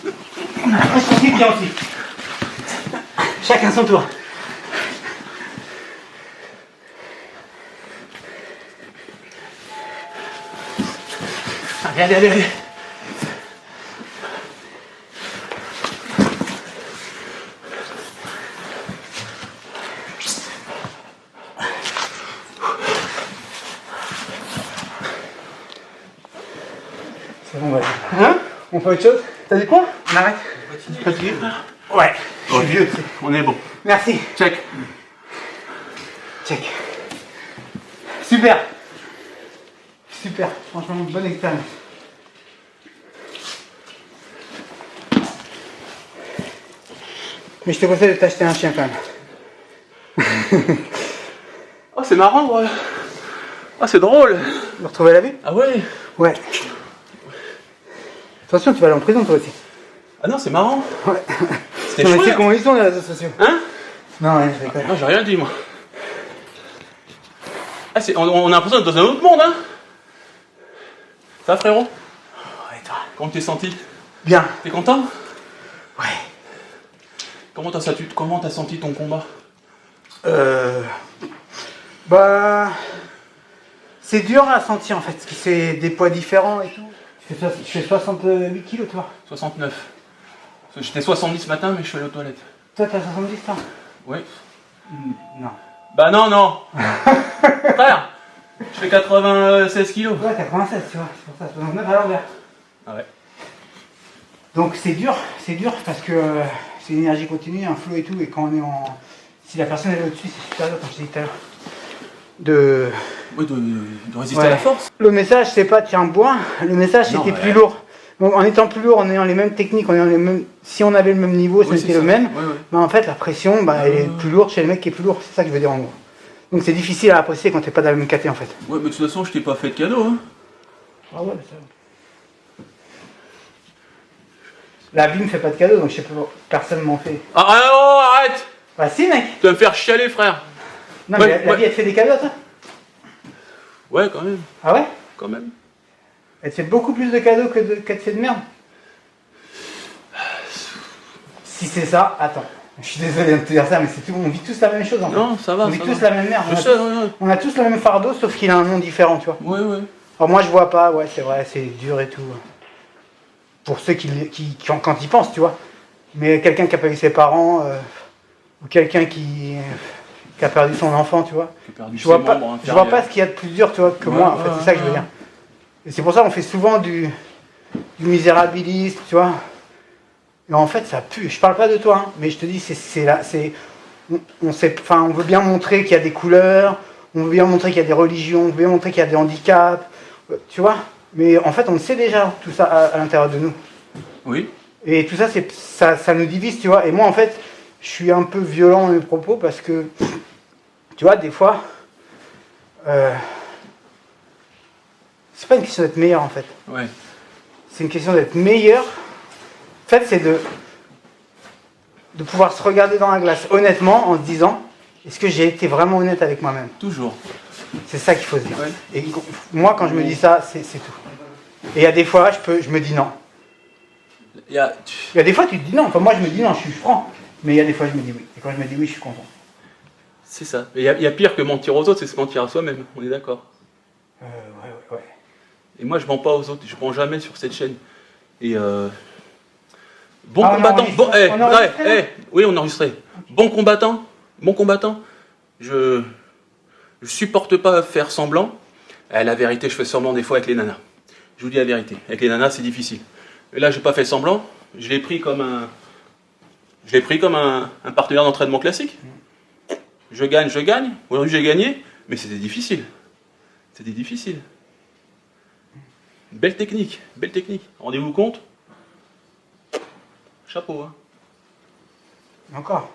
Je senti bien aussi. Chacun son tour. Allez. C'est bon, vas-y. Hein? On fait autre chose? T'as dit quoi? On arrête? Fatigué, frère? Ouais. Je suis vieux, tu sais. On est bon. Merci. Check. Check. Super. Franchement, bonne expérience. Mais je te conseille de t'acheter un chien quand même. Oh, c'est marrant, ouais. Ah, c'est drôle. De retrouver la vue? Ah ouais. Ouais. Attention, tu vas aller en prison toi aussi. Ah non, c'est marrant. Ouais. C'était Non, mais c'est chouette. comment ils sont les réseaux sociaux? Hein? Non, ouais, je rigole. Non, j'ai rien dit, moi. Ah, on a l'impression d'être dans un autre monde, hein. Ça, frérot? Ouais, toi. Comment t'es senti? Bien. T'es content? Ouais. Comment t'as senti ton combat? Bah. C'est dur à sentir en fait, parce que c'est des poids différents et tout. Je fais 68 kilos, toi. 69. Parce que j'étais 70 ce matin, mais je suis allé aux toilettes. Toi, t'as 70, toi? Oui. Non. Bah non. Frère, je fais 96 kilos. Ouais, 96, tu vois, c'est pour ça, 69 à l'envers. Ah ouais. Donc c'est dur parce que c'est une énergie continue, un flow et tout, et quand on est en. Si la personne est au-dessus, c'est super dur, comme je t'ai dit tout à l'heure. Oui, de résister Ouais. à la force. Le message, c'est pas tiens, bois, le message Non, c'était ouais. plus lourd. Donc en étant plus lourd, en ayant les mêmes techniques, en ayant les mêmes. Si on avait le même niveau, Oui, c'était c'est le ça. même, Ouais. bah en fait la pression, bah, elle est plus lourde chez le mec qui est plus lourd, c'est ça que je veux dire en gros. Donc c'est difficile à apprécier quand t'es pas dans la même caté en fait. Ouais, mais de toute façon, je t'ai pas fait de cadeau. Hein. Ah ouais, ça. La vie me fait pas de cadeau, donc je sais pas, personne m'en fait. Ah, oh, arrête! Bah si mec. Tu vas me faire chialer, frère. Non Ouais, mais la vie elle te fait des cadeaux toi. Ouais, quand même. Ah ouais? Quand même. Elle te fait beaucoup plus de cadeaux qu'elle te fait de merde. Si c'est ça, attends. Je suis désolé de te dire ça, mais c'est tout. On vit tous la même chose en fait. Non, ça va. On vit ça tous va. la même merde. Je sais, ouais. On a tous le même fardeau, sauf qu'il a un nom différent, tu vois. Ouais, ouais. Alors moi je vois pas, ouais c'est vrai, c'est dur et tout. Pour ceux qui quand ils pensent, tu vois. Mais quelqu'un qui a perdu ses parents, ou quelqu'un qui a perdu son enfant, tu vois. J'ai perdu Je vois ses pas, membres je vois inférieurs. pas ce qu'il y a de plus dur, tu vois, que Ouais, moi en fait, ouais, c'est ça que je veux ouais. dire. Et c'est pour ça qu'on fait souvent du misérabilisme, tu vois. Et en fait ça pue. Je parle pas de toi, hein, mais je te dis, c'est là, c'est. On veut bien montrer qu'il y a des couleurs, on veut bien montrer qu'il y a des religions, on veut bien montrer qu'il y a des handicaps, tu vois. Mais en fait, on le sait déjà, tout ça à l'intérieur de nous. Oui. Et tout ça, ça nous divise, tu vois. Et moi, en fait, je suis un peu violent dans mes propos parce que, tu vois, des fois, c'est pas une question d'être meilleur, en fait. Ouais. C'est une question d'être meilleur. En fait, c'est de pouvoir se regarder dans la glace honnêtement en se disant, est-ce que j'ai été vraiment honnête avec moi-même? Toujours. C'est ça qu'il faut se dire. Ouais. Et moi, quand je me dis ça, c'est tout. Et il y a des fois, je me dis non. Il y a... Il y a des fois, tu te dis non. Enfin, moi, je me dis non, je suis franc. Mais il y a des fois, je me dis oui. Et quand je me dis oui, je suis content. C'est ça. Il y a pire que mentir aux autres, c'est se mentir à soi-même. On est d'accord. Ouais. Et moi, je mens pas aux autres. Je mens jamais sur cette chaîne. Et bon Ah, on combattant. enregistre. Bon, On enregistre, là oui, on a enregistré. Bon combattant. Je supporte pas faire semblant. La vérité, je fais semblant des fois avec les nanas. Je vous dis la vérité. Avec les nanas, c'est difficile. Et là, j'ai pas fait semblant. Je l'ai pris comme un partenaire d'entraînement classique. Je gagne. Aujourd'hui, j'ai gagné, mais c'était difficile. C'était difficile. Belle technique. Rendez-vous compte? Chapeau, hein. Encore.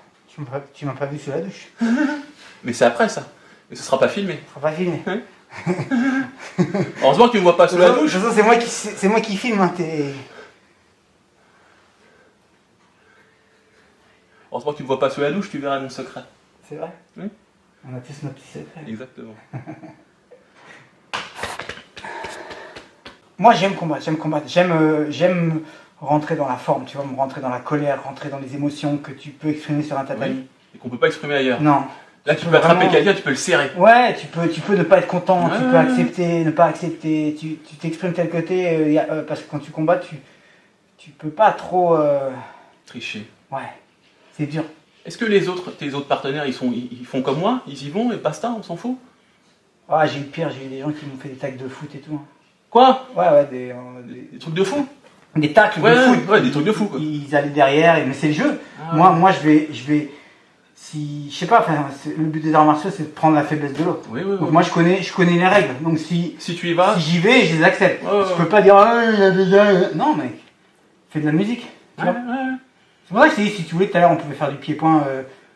Tu m'as pas vu sous la douche. Mais c'est après ça. Mais ce sera pas filmé. Ça va pas filmer. Heureusement que tu me vois pas sous la De toute douche. façon, c'est moi qui filme. Hein, Heureusement que tu me vois pas sous la douche, tu verras mon secret. C'est vrai. Oui. On a tous nos petits secrets. Exactement. Moi, j'aime combattre. J'aime rentrer dans la forme, tu vois, me rentrer dans la colère, rentrer dans les émotions que tu peux exprimer sur un tatami. Oui. Et qu'on peut pas exprimer ailleurs. Non. Là, tu peux attraper vraiment- quelqu'un, tu peux le serrer. Ouais, tu peux ne pas être content, tu Ouais. peux accepter, ne pas accepter, tu t'exprimes tel que t'es, parce que quand tu combats, tu peux pas trop... Tricher. Ouais, c'est dur. Est-ce que tes autres partenaires, ils font comme moi? Ils y vont et basta, on s'en fout? Ah, j'ai eu pire, j'ai eu des gens qui m'ont fait des tacles de foot et tout. Hein. Quoi? Ouais, Des trucs de fou? des tacles Ouais, de foot. ouais, des trucs de fou, quoi. Ils allaient derrière, mais c'est le jeu. Ah, Moi, je vais, si, je sais pas, enfin, le but des arts martiaux, c'est de prendre la faiblesse de l'autre. Oui. Donc moi, je connais les règles. Donc si Si tu y vas, j'y vais, je les accepte. Ouais, ouais, Je peux pas dire, ah, il y a déjà... Non, mec, fais de la musique. Tu ouais, vois. ouais. C'est pour ça que je t'ai dit, si tu voulais, tout à l'heure, on pouvait faire du pied-point,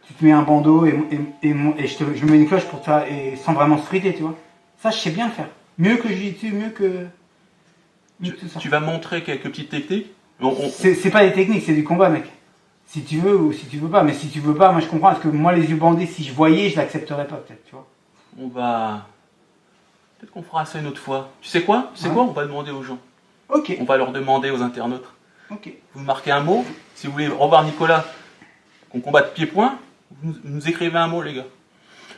tu te mets un bandeau et je mets une cloche pour te faire, et sans vraiment se friter, tu vois. Ça, je sais bien le faire. Mieux que Jiu-Jitsu, mieux que tout ça. Tu vas montrer quelques petites techniques. C'est pas des techniques, c'est du combat, mec. Si tu veux ou si tu veux pas. Mais si tu veux pas, moi je comprends, parce que moi, les yeux bandés, si je voyais, je l'accepterais pas, peut-être, tu vois. On va... Peut-être qu'on fera ça une autre fois. Tu sais quoi? Ouais. On va demander aux gens. Ok, On va leur demander aux internautes. ok. Vous marquez un mot. Si vous voulez revoir Nicolas, qu'on combatte pied-point, vous nous écrivez un mot, les gars.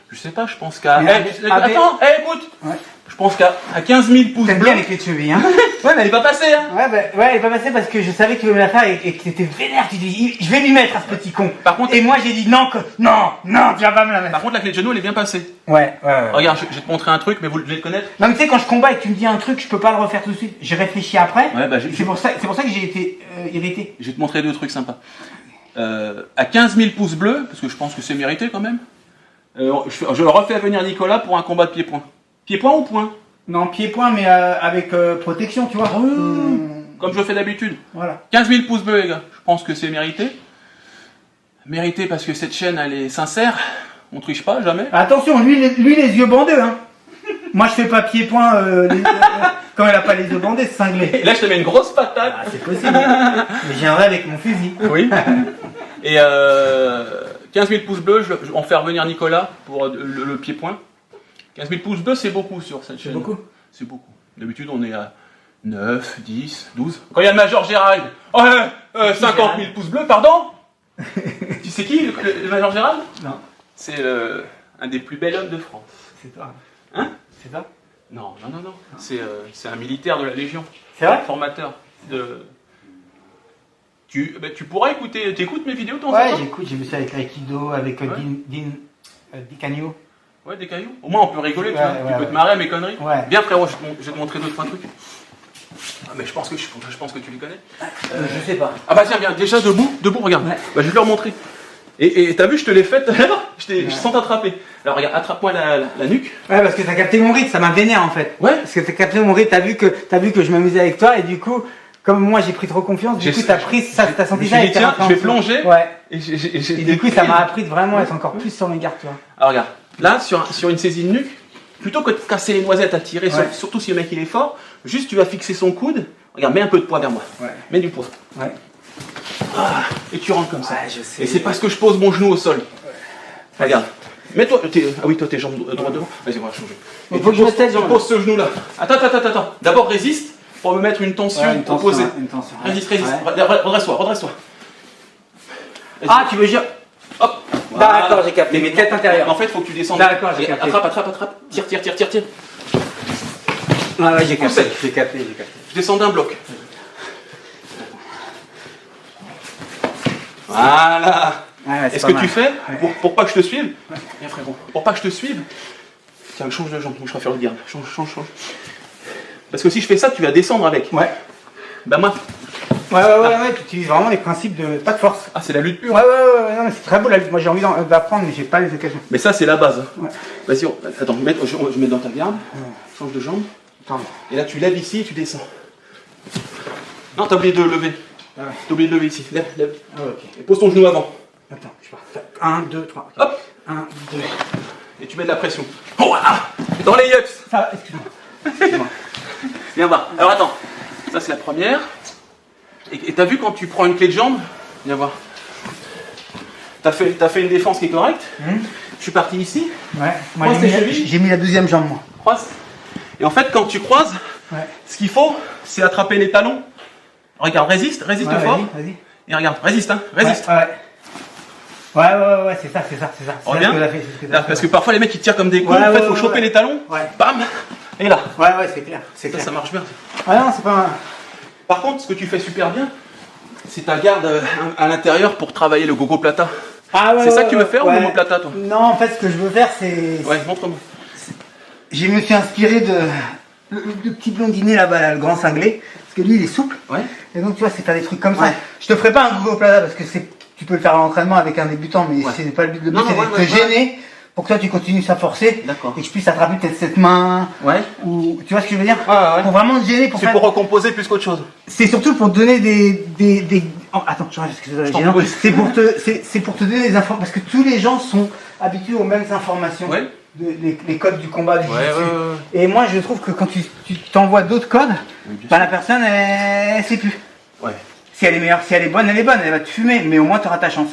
Je sais pas, je pense qu'à... Mais Attends, écoute. Ouais. Je pense qu'à 15 000 pouces T'aimes bleus... bien les clés de cheville, hein. Ouais, mais elle est pas passée, hein. Ouais, elle est pas passée parce que je savais qu'il allait me la faire et que t'étais vénère. Tu dis, je vais lui mettre à ce petit con. Par contre- et moi j'ai dit non, non, tu vas pas me la mettre. Par contre, la clé de genou, elle est bien passée. Ouais. Regarde, je vais te montrer un truc, mais vous devez le connaître. Non, mais tu sais, quand je combat et que tu me dis un truc, je peux pas le refaire tout de suite. J'ai réfléchi après. Ouais, bah, c'est pour ça que j'ai été irrité. Je vais te montrer deux trucs sympas. À 15 000 pouces bleus, parce que je pense que c'est mérité quand même, je refais venir Nicolas pour un combat de pied-point. Pied-point ou point? Non, pied-point, mais avec protection, tu vois. Comme je fais d'habitude. Voilà. 15 000 pouces bleus, les gars. Je pense que c'est mérité. Mérité parce que cette chaîne, elle est sincère. On triche pas, jamais. Attention, lui les yeux bandés, hein. Moi, je fais pas pied-point quand elle a pas les yeux bandés, c'est cinglé. Et là, je te mets une grosse patate. Ah, c'est possible. Mais je viendrai avec mon fusil. Oui. Et 15 000 pouces bleus, je vais en faire venir Nicolas pour le pied-point. 15 000 pouces bleus, c'est beaucoup sur cette chaîne. C'est beaucoup. C'est beaucoup. D'habitude, on est à 9, 10, 12. Quand il y a le Major Gérald, 50 000 pouces bleus, pardon. Tu sais qui, le Major Gérald? Non. C'est un des plus bels hommes de France. C'est toi. Hein? C'est ça? Non. C'est un militaire de la Légion. C'est vrai? Formateur. Tu pourras écouter. Tu écoutes mes vidéos, ton Ouais, j'écoute, j'ai vu ça avec Aikido, avec Ouais. Dicagno. Ouais, des cailloux. Au moins, on peut rigoler, tu Ouais, vois. ouais, Tu peux ouais. te marrer à mes conneries. Ouais. Viens, frérot, je vais te montrer 2-3 trucs. Ah, mais je pense que tu les connais. Je sais pas. Ah bah tiens, viens, déjà debout, regarde. Ouais. Bah, je vais leur montrer. Et t'as vu, je te l'ai fait tout à l'heure. Je sens t'attraper. Alors regarde, attrape-moi la nuque. Ouais, parce que t'as capté mon rythme, ça m'a vénère en fait. Ouais. Parce que t'as capté mon rythme, t'as vu que je m'amusais avec toi et du coup, comme moi j'ai pris trop confiance, du coup t'as pris ça, t'as senti ça et t'es tiens, rentré en je vais dessous. plonger. Ouais. Et Et du coup, ça m'a appris de vraiment être encore plus sur mes gardes, tu vois. Alors regarde, là, sur une saisie de nuque, plutôt que de casser les noisettes à tirer, Ouais. surtout si le mec il est fort, juste tu vas fixer son coude. Regarde, mets un peu de poids vers moi. Ouais. Mets du poids. Ouais. Ah, et tu rentres comme ça. Ouais, je sais. Et c'est parce que je pose mon genou au sol. Regarde. Mets-toi. Ah oui, toi, tes jambes droite devant. Vas-y, on va changer. Il Et faut que je mette cette tu jambe. poses ce genou-là. Attends. D'abord, résiste pour me mettre une tension opposée. Une tension. Résiste. Ouais. Redresse-toi. Vas-y. Ah, tu veux dire. Hop. D'accord, j'ai capté. Mais tête intérieure. En fait, il faut que tu descendes. D'accord, j'ai Et capté. Attrape. Tire. Ah ouais, j'ai capté. Pousse. J'ai capté. Je descends d'un bloc. Voilà. Ouais, Et ce que tu fais, Ouais. pour pas que je te suive, viens frérot, pour pas que je te suive, tiens, change de jambe, je préfère le garde. Change. Parce que si je fais ça, tu vas descendre avec. Ouais. Bah moi, Ouais, tu utilises vraiment les principes de. Pas de force. ah c'est la lutte pure. Ouais, non, mais c'est très beau la lutte. Moi j'ai envie d'apprendre, mais j'ai pas les occasions. Mais ça c'est la base. Ouais. Vas-y, attends, je mets dans ta garde, change de jambe, Pardon. et là tu lèves ici et tu descends. Non, t'as oublié de lever. Ah ouais. T'as oublié de lever ici. Lève. Ah, ok. Et pose ton genou avant. Attends, je pars. 1, 2, 3. Hop. 1, 2. Et tu mets de la pression. Oh, voilà. Dans les yups. Ça va, excuse-moi. Viens voir. Alors attends, ça c'est la première. Et t'as vu quand tu prends une clé de jambe? Viens voir. T'as fait une défense qui est correcte. Je suis parti ici. Ouais, moi Croise tes chevilles. j'ai mis la deuxième jambe, moi. Croise. Et en fait, quand tu croises, Ouais. ce qu'il faut, c'est attraper les talons. Regarde, résiste Ouais, fort. Vas-y. Et regarde, résiste. Résiste. Ouais, c'est ça. C'est On revient. Là, parce que parfois les mecs ils tirent comme des cons. Ouais, en fait, ouais, faut ouais, choper ouais. les talons. Ouais. Bam. Et là. Ouais, c'est clair. Ça marche bien. Ah non, c'est pas mal. Par contre, ce que tu fais super bien, c'est ta garde à l'intérieur pour travailler le gogo plata. Ah C'est ça que tu veux faire ou le mot plata, toi? Non, en fait, ce que je veux faire, c'est. Ouais, montre-moi. Je me suis inspiré de. Le petit blondinet là-bas, là, le grand cinglé. Parce que lui, il est souple. Ouais. Et donc, tu vois, c'est faire des trucs comme ça. Ouais. Je te ferai pas un gogo plata parce que tu peux le faire à l'entraînement avec un débutant, mais Ouais. c'est pas le but. Le but, Non, c'est ouais, de te ouais, gêner pour que toi, tu continues à forcer. D'accord. Et que je puisse attraper peut-être cette main. Ouais. Ou. Tu vois ce que je veux dire? Ouais. Pour vraiment te gêner. Pour C'est faire... pour recomposer plus qu'autre chose. C'est surtout pour te donner des... Oh, attends, je parce que Je t'en gênant. prie. C'est pour te donner des informations. Parce que tous les gens sont habitués aux mêmes informations. Ouais. Les codes du combat, du Ouais, jiu-jitsu. ouais. Et moi, je trouve que quand tu t'envoies d'autres codes, Oui, bien bah, sûr. la personne, elle sait plus. Ouais. Si elle est meilleure, si elle est bonne, elle va te fumer. Mais au moins, tu auras ta chance.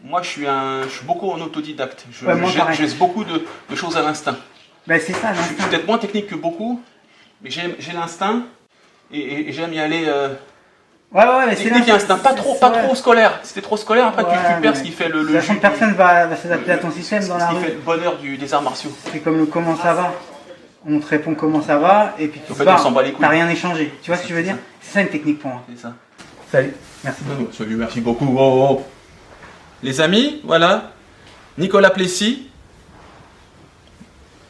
Moi, je suis beaucoup en autodidacte. Ouais, moi, pareil. Je laisse beaucoup de choses à l'instinct. Ben, c'est ça, Je suis l'instinct. peut-être moins technique que beaucoup, mais j'ai l'instinct et j'aime y aller. Ouais, mais c'est Technique et instinct, pas trop scolaire. Si t'es trop scolaire, après Ouais, tu perds mais ce qui fait le De toute façon, jus, personne va s'adapter à ton système ce dans la qui fait rue. le bonheur des arts martiaux. C'est comme le comment ça va. On te répond comment ça va, et puis tu En te fait, barres. on s'en bat les couilles. T'as rien échangé. Tu vois ce que je veux dire? C'est ça une technique pour moi. C'est ça. Salut. Merci beaucoup. Salut, merci beaucoup. Oh. Les amis, voilà. Nicolas Plessis,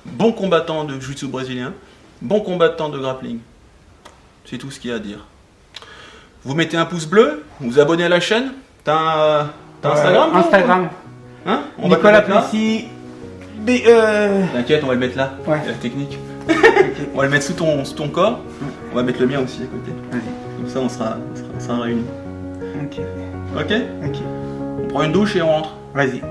bon combattant de jiu-jitsu brésilien, bon combattant de grappling. C'est tout ce qu'il y a à dire. Vous mettez un pouce bleu, vous vous abonnez à la chaîne. T'as Instagram toi, Instagram. Hein? On va te Nicolas le mettre là. Plessis. T'inquiète, on va le mettre là. Ouais. La technique. On va le mettre sous ton corps. On va mettre le mien aussi à côté. Vas-y. Comme ça, on sera réunis. Ok. Ok? Ok. On prend une douche et on rentre. Vas-y.